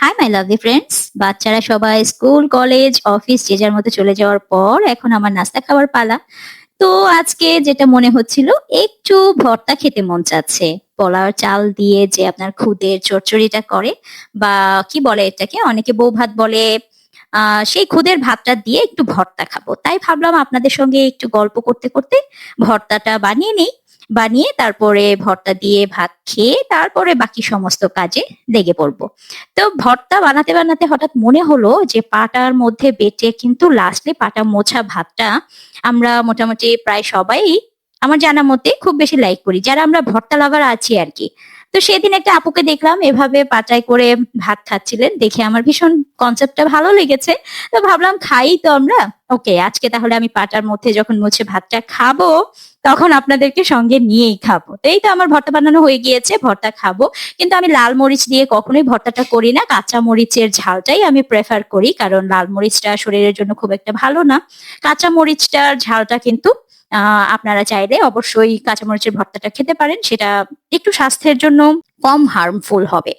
Hi my lovely friends, বাচ্চারা সবাই school college office যে যার মতো চলে যাওয়ার পর এখন আমার নাস্তা খাওয়ার পালা। তো আজকে যেটা মনে হচ্ছিল, একটু ভর্তা খেতে মন চাচ্ছে। পোলাও চাল দিয়ে যে আপনার খুদের চচ্চড়িটা করে, বা কি বলে এটাকে, অনেকে বউ ভাত বলে। সেই খুদের ভাতটা দিয়ে একটু ভর্তা খাবো, তাই ভাবলাম আপনাদের সঙ্গে একটু গল্প করতে করতে ভর্তাটা বানিয়ে নিই। বানিয়ে তারপরে ভর্তা দিয়ে ভাত খেয়ে তারপরে বাকি সমস্ত কাজে লেগে পড়বো। তো ভর্তা বানাতে বানাতে হঠাৎ মনে হলো যে পাটার মধ্যে বেটে কিন্তু লাস্টলি পাটা মোছা ভাতটা আমরা মোটামুটি প্রায় সবাই আমার জানা মতে খুব বেশি লাইক করি, যারা আমরা ভর্তা লাভার আছি আর কি। তো সেদিন একটা আপুকে দেখলাম এভাবে পাটায় করে ভাত খাচ্ছিলেন, দেখে আমার ভীষণ কনসেপ্টটা ভালো লেগেছে। তো ভাবলাম খাই তো আমরা। ওকে, আজকে তাহলে আমি পাটার মধ্যে যখন মুছে ভাতটা খাবো, তখন আপনাদেরকে সঙ্গে নিয়েই খাবো। তো এই তো আমার ভর্তা বানানো হয়ে গিয়েছে, ভর্তা খাবো। কিন্তু আমি লাল মরিচ দিয়ে কখনোই ভর্তাটা করি না, কাঁচা মরিচের ঝালটাই আমি প্রেফার করি, কারণ লাল মরিচটা শরীরের জন্য খুব একটা ভালো না। কাঁচা মরিচটার ঝালটা কিন্তু আপনারা চাইলে অবশ্যই কাঁচা মরিচের ভর্তাটা খেতে পারেন, সেটা একটু স্বাস্থ্যের জন্য কম হার্মফুল হবে।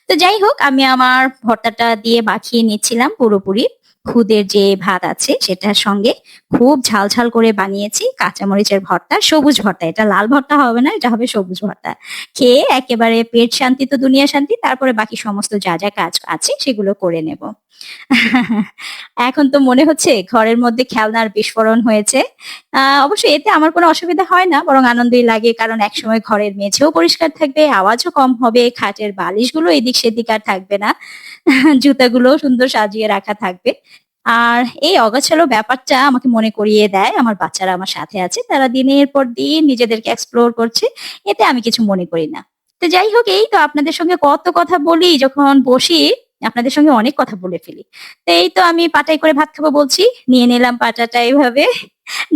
তো যাই হোক, আমি আমার ভর্তাটা দিয়ে মাখিয়ে নিচ্ছিলাম পুরোপুরি। খুদের যে ভাত আছে সেটার সঙ্গে খুব ঝাল ঝাল করে বানিয়েছি কাঁচামরিচের ভর্তা, সবুজ ভর্তা। এটা লাল ভর্তা হবে না, এটা হবে সবুজ ভর্তা। খেয়ে একেবারে পেট শান্তি তো দুনিয়া শান্তি, তারপরে বাকি সমস্ত যা যা কাজ আছে সেগুলো করে নেব। এখন তো মনে হচ্ছে ঘরের মধ্যে খেলনার বিস্ফোরণ হয়েছে। অবশ্য এতে আমার কোনো অসুবিধা হয় না, বরং আনন্দই লাগে, কারণ একসময় ঘরের মেঝেও পরিষ্কার থাকবে, আওয়াজও কম হবে, খাটের বালিশগুলো এদিক সেদিক আর থাকবে না, জুতাগুলোও সুন্দর সাজিয়ে রাখা থাকবে। আর এই অগোছালো ব্যাপারটা আমাকে মনে করিয়ে দেয় আমার বাচ্চারা আমার সাথে আছে, তারা দিনের পর দিন নিজেদেরকে এক্সপ্লোর করছে। এতে আমি কিছু মনে করি না। তো যাই হোক, এই তো আপনাদের সঙ্গে কত কথা বলি, যখন বসি আপনাদের সঙ্গে অনেক কথা বলে ফেলি। তো এই তো আমি পাটায় করে ভাত খাবো বলছি, নিয়ে নিলাম পাটাটা এভাবে।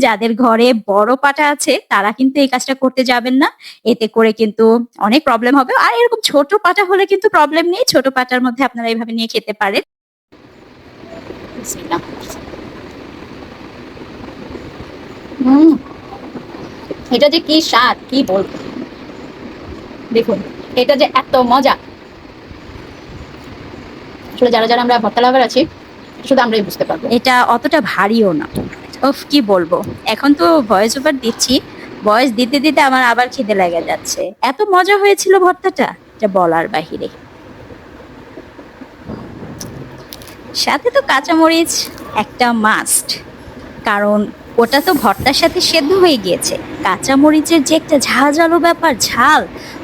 যাদের ঘরে বড় পাটা আছে তারা কিন্তু এই কাজটা করতে যাবেন না, এতে করে কিন্তু অনেক প্রবলেম হবে। আর এরকম ছোট পাটা হলে কিন্তু প্রবলেম নেই, ছোট পাটার মধ্যে আপনারা এইভাবে নিয়ে খেতে পারেন। বিসমিল্লাহ। হুম, এটা যে কি স্বাদ কি বলবো, দেখুন, এটা যে এত মজা। আসলে যারা যারা আমরা ভর্তা লাভার আছি, শুধু আমরাই বুঝতে পারবো, এটা অতটা ভারীও না। ওফ, কি বলবো। এখন তো ভয়েস ওভার দিচ্ছি, ভয়েস দিতে দিতে আমার আবার খিদে লেগে যাচ্ছে। এত মজা হয়েছিল ভর্তাটা, যা বলার বাহিরে। সাথে তো কাঁচামরিচ একটা মাস্ট, কারণ ওটা তো ভর্তার সাথে সেদ্ধ হয়ে গিয়েছে। কাঁচামরিচের যে একটা ঝাঁঝালো ব্যাপার, ঝাল,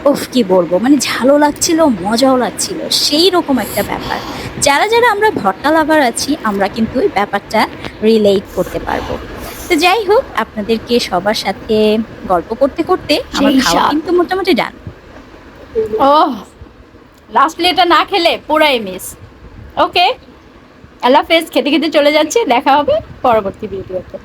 ওফ কি বলবো, মানে ঝালও লাগছিল মজাও লাগছিল, সেই রকম একটা ব্যাপার। যারা যারা আমরা ভর্তা লাভার আছি আমরা কিন্তু এই ব্যাপারটা রিলেট করতে পারবো। তো যাই হোক, আপনাদেরকে সবার সাথে গল্প করতে করতে আমার সেই খাওয়া স্বাদ। কিন্তু মোটামুটি ডান। ওহ, লাস্টলি এটা না খেলে পুরাই মিস। ওকে, আল্লাহ হাফেজ। খেতে খেতে চলে যাচ্ছে, দেখা হবে পরবর্তী ভিডিওতে।